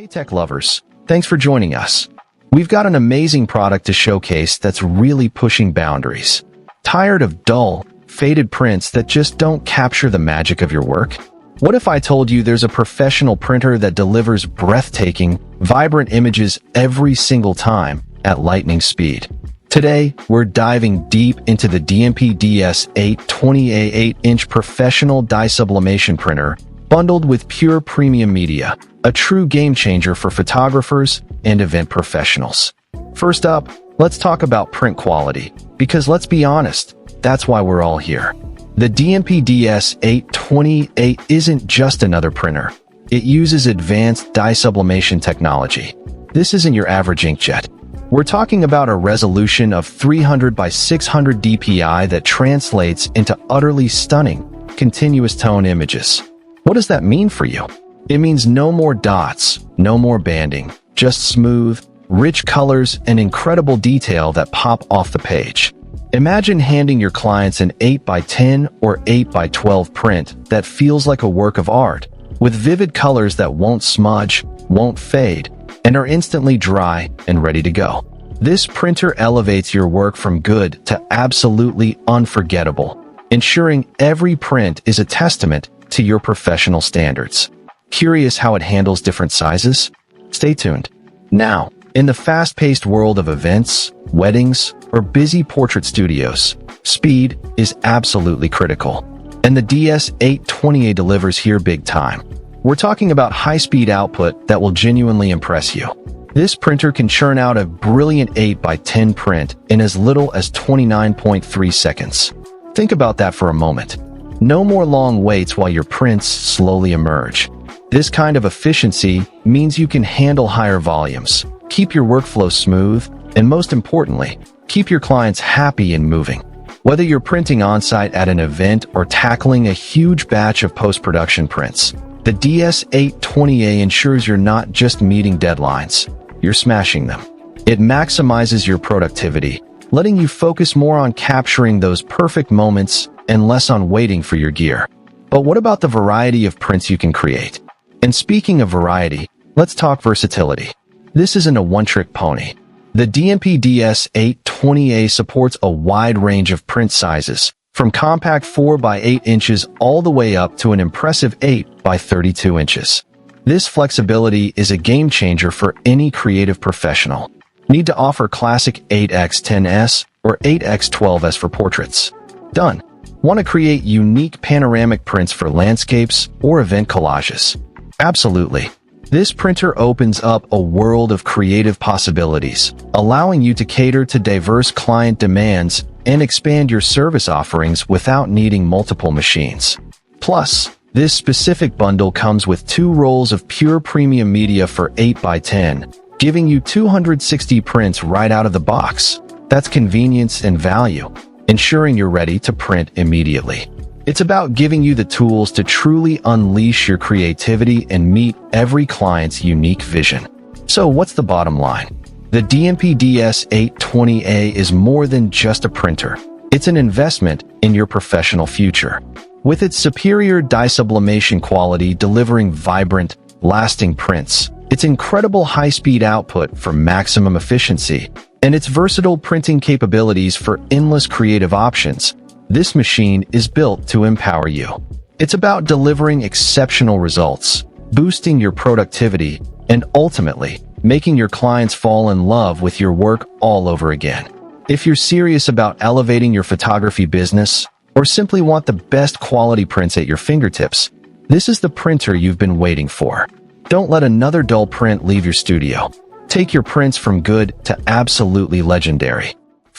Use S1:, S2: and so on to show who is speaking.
S1: Hey tech lovers, thanks for joining us. We've got an amazing product to showcase that's really pushing boundaries. Tired of dull, faded prints that just don't capture the magic of your work? What if I told you there's a professional printer that delivers breathtaking, vibrant images every single time at lightning speed? Today, we're diving deep into the DNP DS820A 8-inch professional dye-sublimation printer bundled with pure premium media, a true game-changer for photographers and event professionals. First up, let's talk about print quality, because let's be honest, that's why we're all here. The DNP DS820A isn't just another printer. It uses advanced dye-sublimation technology. This isn't your average inkjet. We're talking about a resolution of 300 by 600 dpi that translates into utterly stunning, continuous tone images. What does that mean for you? It means no more dots, no more banding, just smooth, rich colors and incredible detail that pop off the page. Imagine handing your clients an 8x10 or 8x12 print that feels like a work of art, with vivid colors that won't smudge, won't fade, and are instantly dry and ready to go. This printer elevates your work from good to absolutely unforgettable, ensuring every print is a testament to your professional standards. Curious how it handles different sizes? Stay tuned. Now, in the fast-paced world of events, weddings, or busy portrait studios, speed is absolutely critical. And the DS820A delivers here big time. We're talking about high-speed output that will genuinely impress you. This printer can churn out a brilliant 8x10 print in as little as 29.3 seconds. Think about that for a moment. No more long waits while your prints slowly emerge. This kind of efficiency means you can handle higher volumes, keep your workflow smooth, and most importantly, keep your clients happy and moving. Whether you're printing on-site at an event or tackling a huge batch of post-production prints, the DS820A ensures you're not just meeting deadlines, you're smashing them. It maximizes your productivity, letting you focus more on capturing those perfect moments and less on waiting for your gear. But what about the variety of prints you can create? And speaking of variety, let's talk versatility. This isn't a one-trick pony. The DNP DS820A supports a wide range of print sizes, from compact 4x8 inches all the way up to an impressive 8x32 inches. This flexibility is a game-changer for any creative professional. Need to offer classic 8x10s or 8x12s for portraits? Done. Want to create unique panoramic prints for landscapes or event collages? Absolutely. This printer opens up a world of creative possibilities, allowing you to cater to diverse client demands and expand your service offerings without needing multiple machines. Plus, this specific bundle comes with 2 rolls of pure premium media for 8x10, giving you 260 prints right out of the box. That's convenience and value, ensuring you're ready to print immediately. It's about giving you the tools to truly unleash your creativity and meet every client's unique vision. So what's the bottom line? The DNP DS820A is more than just a printer. It's an investment in your professional future. With its superior dye sublimation quality delivering vibrant, lasting prints, its incredible high-speed output for maximum efficiency, and its versatile printing capabilities for endless creative options, this machine is built to empower you. It's about delivering exceptional results, boosting your productivity, and ultimately, making your clients fall in love with your work all over again. If you're serious about elevating your photography business, or simply want the best quality prints at your fingertips, this is the printer you've been waiting for. Don't let another dull print leave your studio. Take your prints from good to absolutely legendary.